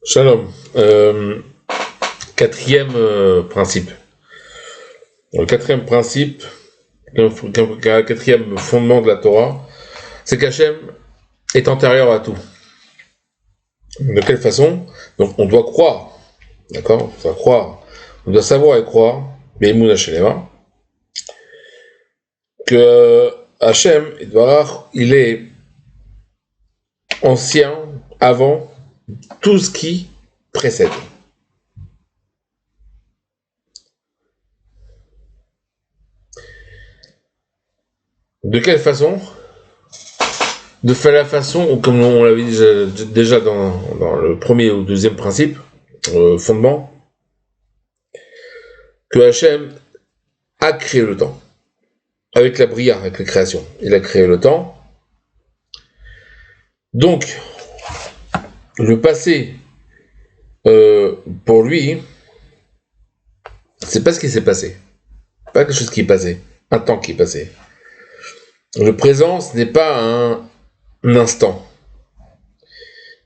Shalom. Quatrième principe. Le quatrième principe, quatrième fondement de la Torah, c'est qu'Hachem est antérieur à tout. De quelle façon? Donc on doit croire, d'accord? On doit croire, on doit savoir et croire, Be'emunah Shelema, que Hachem, il est ancien avant tout ce qui précède. De quelle façon? De faire la façon, comme on l'avait dit déjà dans le premier ou deuxième principe, fondement, que Hachem a créé le temps. Avec la Bria, avec la création. Il a créé le temps. Donc, le passé, pour lui, c'est pas ce qui s'est passé. Pas quelque chose qui est passé. Un temps qui est passé. Le présent, ce n'est pas un instant.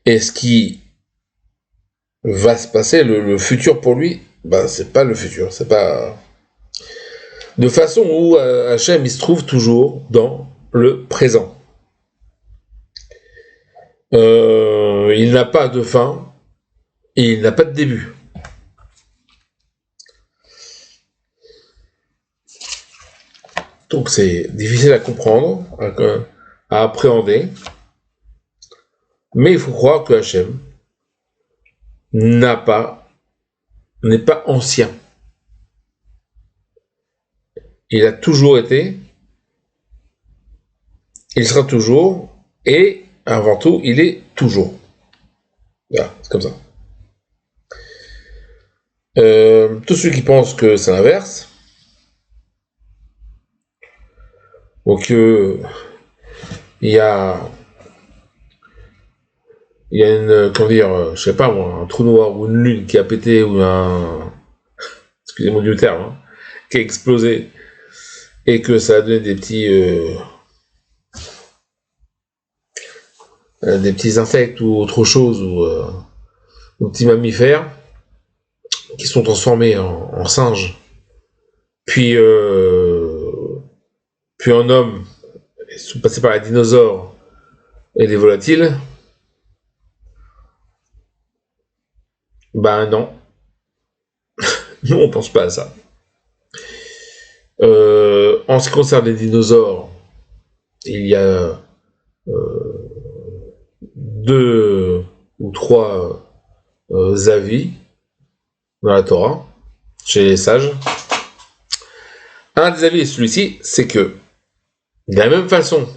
Et ce qui va se passer, le futur pour lui, c'est pas le futur. C'est pas. De façon où Hachem, il se trouve toujours dans le présent. Il n'a pas de fin et il n'a pas de début. Donc c'est difficile à comprendre, à appréhender, mais il faut croire que Hachem n'est pas ancien. Il a toujours été, il sera toujours, et avant tout, il est toujours. Voilà, c'est comme ça. Tous ceux qui pensent que c'est l'inverse, ou que il y a une, comment dire, je sais pas moi, un trou noir ou une lune qui a pété ou excusez-moi du terme, hein, qui a explosé et que ça a donné des petits insectes ou autre chose ou petits mammifères qui sont transformés en singes, puis en hommes, ils sont passés par les dinosaures et les volatiles. Non, nous on pense pas à ça. En ce qui concerne les dinosaures, il y a 2 ou 3 avis dans la Torah, chez les sages. Un des avis est celui-ci, c'est que de la même façon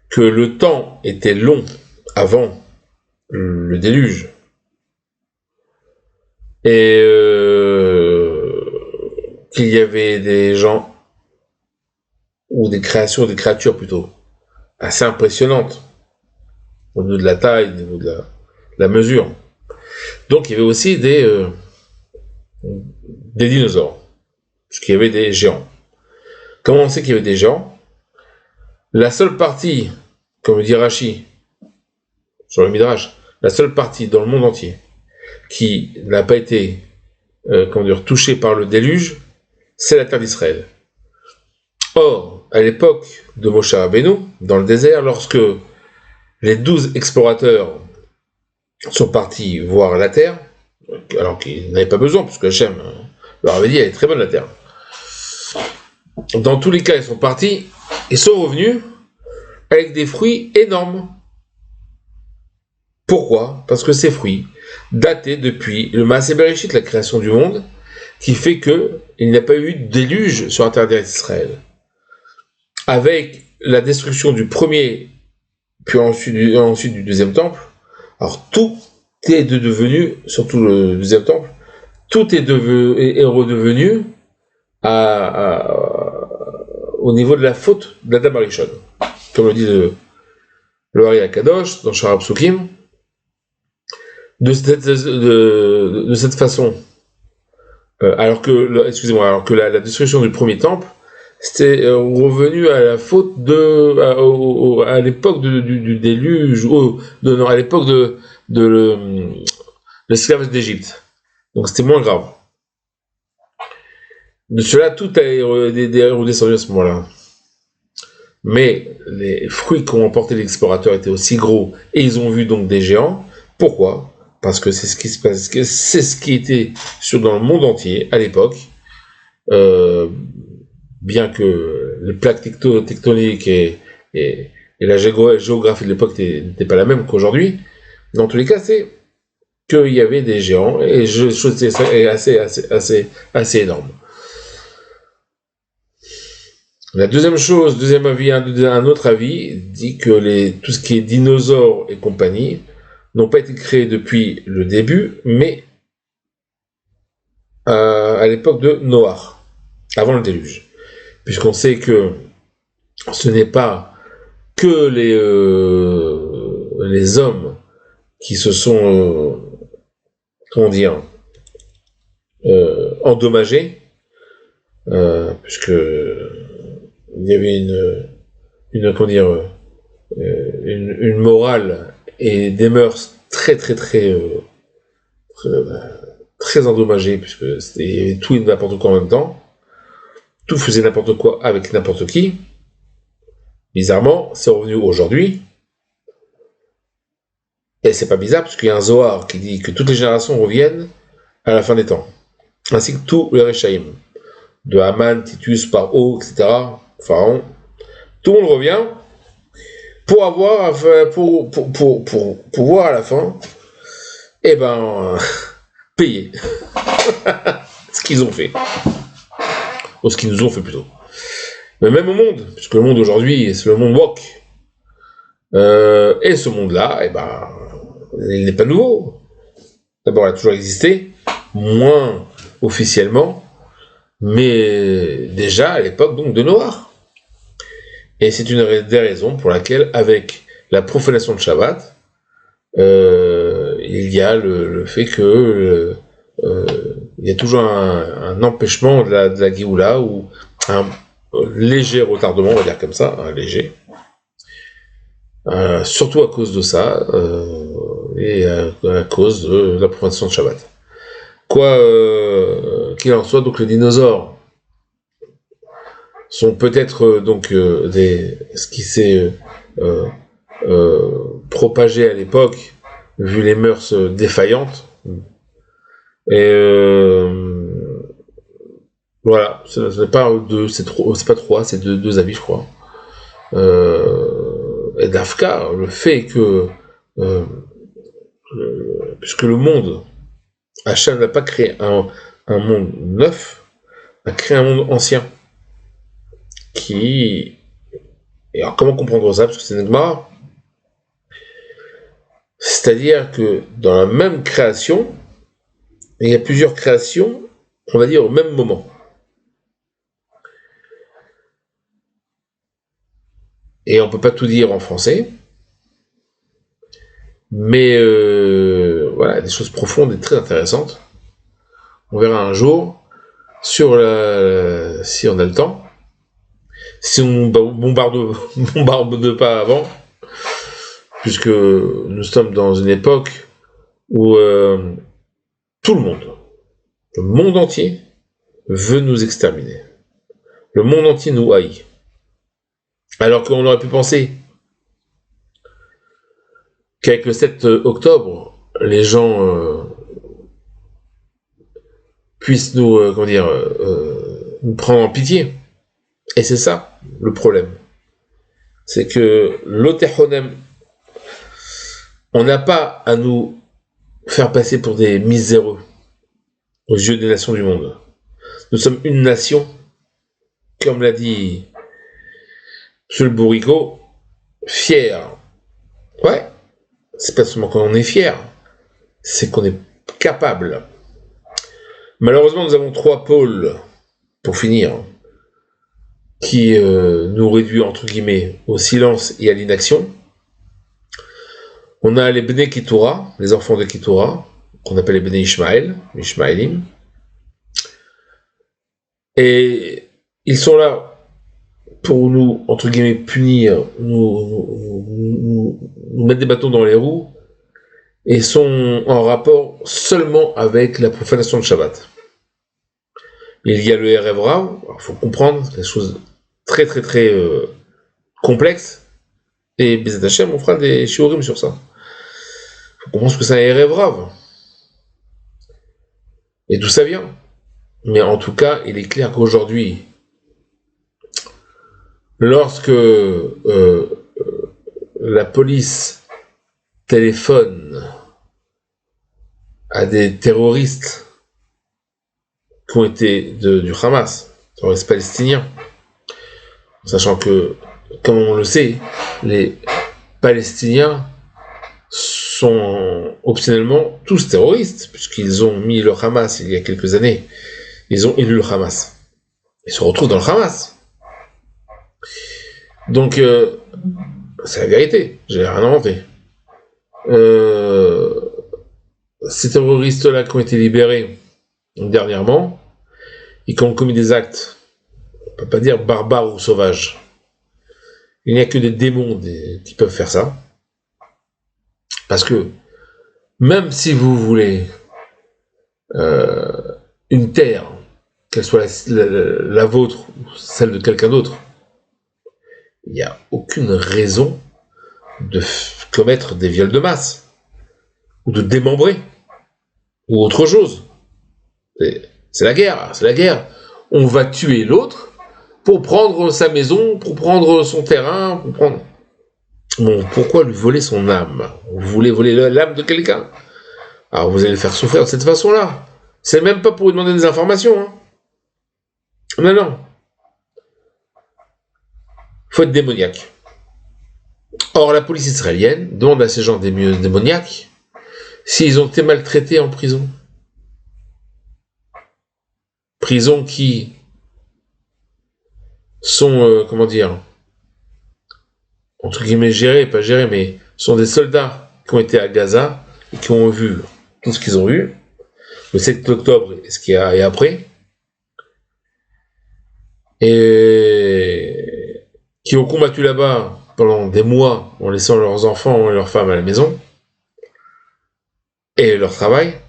que le temps était long avant le déluge, et qu'il y avait des gens, ou des créatures plutôt, assez impressionnantes, au niveau de la taille, au niveau de la mesure. Donc il y avait aussi des dinosaures, parce qu'il y avait des géants. Comment on sait qu'il y avait des géants? La seule partie, comme dit Rashi, sur le Midrash, la seule partie dans le monde entier qui n'a pas été touchée par le déluge, c'est la terre d'Israël. Or, à l'époque de Moshe Rabbeinu, dans le désert, lorsque les 12 explorateurs sont partis voir la terre, alors qu'ils n'avaient pas besoin, parce que Hachem leur avait dit elle est très bonne la terre. Dans tous les cas, ils sont partis, ils sont revenus avec des fruits énormes. Pourquoi? Parce que ces fruits dataient depuis le Maaseh Bereshit, la création du monde, qui fait qu'il n'y a pas eu de déluge sur la terre d'Israël. Avec la destruction du premier, puis ensuite du deuxième temple, alors tout est devenu, surtout le deuxième temple, tout est redevenu au niveau de la faute d'Adam Arishon. Comme le dit le Hari Akadosh dans Shara Psukim, de cette façon, alors que la destruction du premier temple, c'était revenu à la faute à l'époque du déluge, à l'époque l'esclavage d'Égypte. Donc c'était moins grave. De cela, tout a redescendu à ce moment-là. Mais les fruits qu'ont emporté les explorateurs étaient aussi gros et ils ont vu donc des géants. Pourquoi? Parce que c'est ce qui se passe, c'est ce qui était dans le monde entier à l'époque. Euh, Bien que les plaques tectoniques et la géographie de l'époque n'étaient pas la même qu'aujourd'hui, dans tous les cas, c'est qu'il y avait des géants et chose assez énorme. La deuxième avis, un autre avis, dit que tout ce qui est dinosaures et compagnie n'ont pas été créés depuis le début, mais à l'époque de Noah, avant le déluge. Puisqu'on sait que ce n'est pas que les hommes qui se sont, endommagés, puisque il y avait une morale et des mœurs très endommagées, puisque c'était tout et n'importe quoi en même temps. Tout faisait n'importe quoi avec n'importe qui. Bizarrement, c'est revenu aujourd'hui. Et c'est pas bizarre, parce qu'il y a un Zohar qui dit que toutes les générations reviennent à la fin des temps. Ainsi que tous les Rechaïm. De Haman, Titus, Paro, etc. Pharaon. Tout le monde revient pour voir à la fin, payer ce qu'ils ont fait. Ou ce qu'ils nous ont fait plutôt. Mais même au monde, puisque le monde aujourd'hui, c'est le monde woke. Et ce monde-là, il n'est pas nouveau. D'abord, il a toujours existé, moins officiellement, mais déjà à l'époque donc de Noah. Et c'est une des raisons pour laquelle, avec la profanation de Shabbat, il y a le fait que il y a toujours un empêchement de la Géoula, ou un léger retardement, on va dire comme ça, un léger. Surtout à cause de ça, et à cause de la profanation de Shabbat. Qu'il en soit, donc les dinosaures sont peut-être ce qui s'est propagé à l'époque, vu les mœurs défaillantes. Et voilà, ce n'est pas deux, c'est pas trois, c'est deux avis, je crois. Et d'Afka, le fait que puisque le monde, Hachem n'a pas créé un monde neuf, a créé un monde ancien. Et alors comment comprendre ça? Parce que c'est Negmar. C'est-à-dire que dans la même création, il y a plusieurs créations, on va dire au même moment. Et on ne peut pas tout dire en français, mais voilà, des choses profondes et très intéressantes. On verra un jour, si on a le temps, si on bombarde pas avant, puisque nous sommes dans une époque où tout le monde entier, veut nous exterminer. Le monde entier nous haït. Alors qu'on aurait pu penser qu'avec le 7 octobre, les gens puissent nous prendre en pitié. Et c'est ça le problème. C'est que l'Otechonem, on n'a pas à nous faire passer pour des miséreux aux yeux des nations du monde. Nous sommes une nation, comme l'a dit M. le Bourriquot, fière. Ouais, c'est pas seulement qu'on est fier, c'est qu'on est capable. Malheureusement, nous avons 3 pôles, pour finir, qui nous réduit entre guillemets au silence et à l'inaction. On a les Bnei Ketura, les enfants de Ketura, qu'on appelle les Bnei Ishmaël, Ishmaélim. Et ils sont là pour nous, entre guillemets, punir, nous mettre des bâtons dans les roues et sont en rapport seulement avec la profanation de Shabbat. Il y a le Erev Rav, il faut comprendre, c'est des choses très très très complexes, et Bezat Hashem, on fera des shiurim sur ça. Il faut comprendre ce que c'est un Erev Rav, et d'où ça vient. Mais en tout cas, il est clair qu'aujourd'hui, lorsque la police téléphone à des terroristes qui ont été du Hamas, terroristes palestiniens, sachant que, comme on le sait, les Palestiniens sont optionnellement tous terroristes, puisqu'ils ont mis le Hamas il y a quelques années, ils ont élu le Hamas. Ils se retrouvent dans le Hamas. Donc, c'est la vérité, j'ai rien inventé. Ces terroristes-là qui ont été libérés dernièrement, et qui ont commis des actes, on ne peut pas dire barbares ou sauvages. Il n'y a que des démons qui peuvent faire ça. Parce que, même si vous voulez une terre, qu'elle soit la vôtre ou celle de quelqu'un d'autre, il n'y a aucune raison de commettre des viols de masse, ou de démembrer, ou autre chose. C'est la guerre. On va tuer l'autre pour prendre sa maison, pour prendre son terrain, pour prendre... Bon, pourquoi lui voler son âme? Vous voulez voler l'âme de quelqu'un? Alors vous allez le faire souffrir de cette façon-là. C'est même pas pour lui demander des informations. Hein. Non. Faut être démoniaque. Or, la police israélienne demande à ces gens démoniaques s'ils ont été maltraités en prison. Prisons qui sont, entre guillemets gérés, pas gérés, mais sont des soldats qui ont été à Gaza et qui ont vu tout ce qu'ils ont eu, le 7 octobre et ce qu'il y a et après, et qui ont combattu là-bas pendant des mois en laissant leurs enfants et leurs femmes à la maison, et leur travail,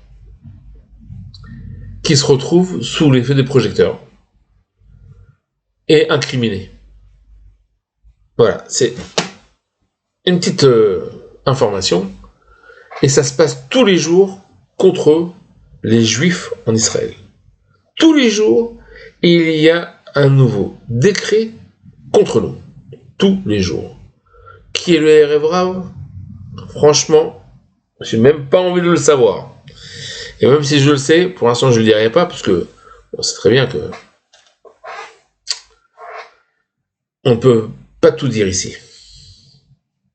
qui se retrouvent sous l'effet des projecteurs et incriminés. Voilà, c'est une petite information, et ça se passe tous les jours contre les Juifs en Israël. Tous les jours, il y a un nouveau décret contre nous. Tous les jours. Qui est le Erev Rav? Franchement, j'ai même pas envie de le savoir. Et même si je le sais, pour l'instant je ne le dirai pas, parce que on sait très bien que on peut pas tout dire ici.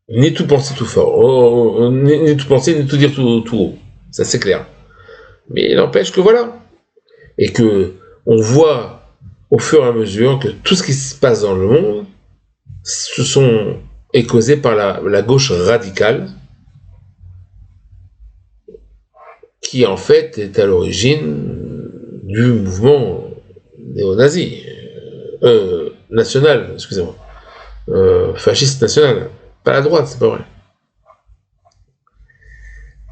Ni tout penser tout fort. Ni tout penser, ni tout dire tout haut. Ça c'est clair. Mais il n'empêche que voilà. Et que on voit au fur et à mesure que tout ce qui se passe dans le monde est causé par la gauche radicale, qui en fait est à l'origine du mouvement néo-nazi, national, excusez-moi, fasciste national, pas la droite, c'est pas vrai.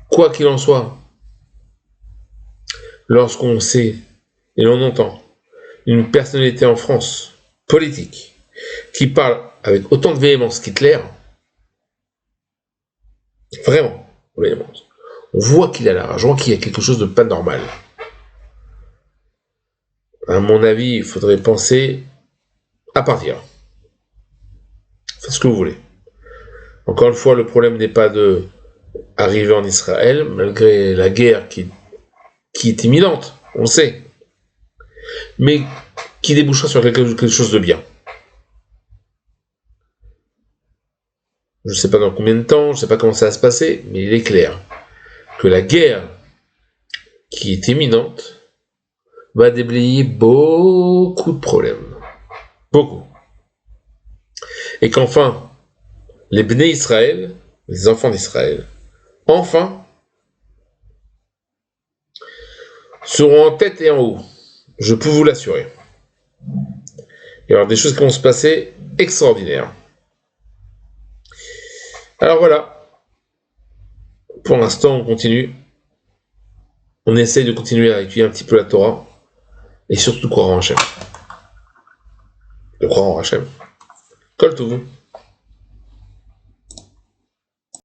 Quoi qu'il en soit, lorsqu'on sait et l'on entend une personnalité en France, politique, qui parle avec autant de véhémence qu'Hitler, vraiment, véhémence, on voit qu'il a la rage, on voit qu'il y a quelque chose de pas normal. À mon avis, il faudrait penser à partir. Faites ce que vous voulez. Encore une fois, le problème n'est pas de arriver en Israël, malgré la guerre qui est imminente, on le sait, mais qui débouchera sur quelque chose de bien. Je ne sais pas dans combien de temps, je ne sais pas comment ça va se passer, mais il est clair que la guerre qui est imminente va déblayer beaucoup de problèmes. Beaucoup. Et qu'enfin, les Bnei Israël, les enfants d'Israël, enfin, seront en tête et en haut. Je peux vous l'assurer. Il y aura des choses qui vont se passer extraordinaires. Alors voilà. pour l'instant, on continue. On essaye de continuer à étudier un petit peu la Torah et surtout croire en Hachem. De croire en Hachem. Kol Tovou.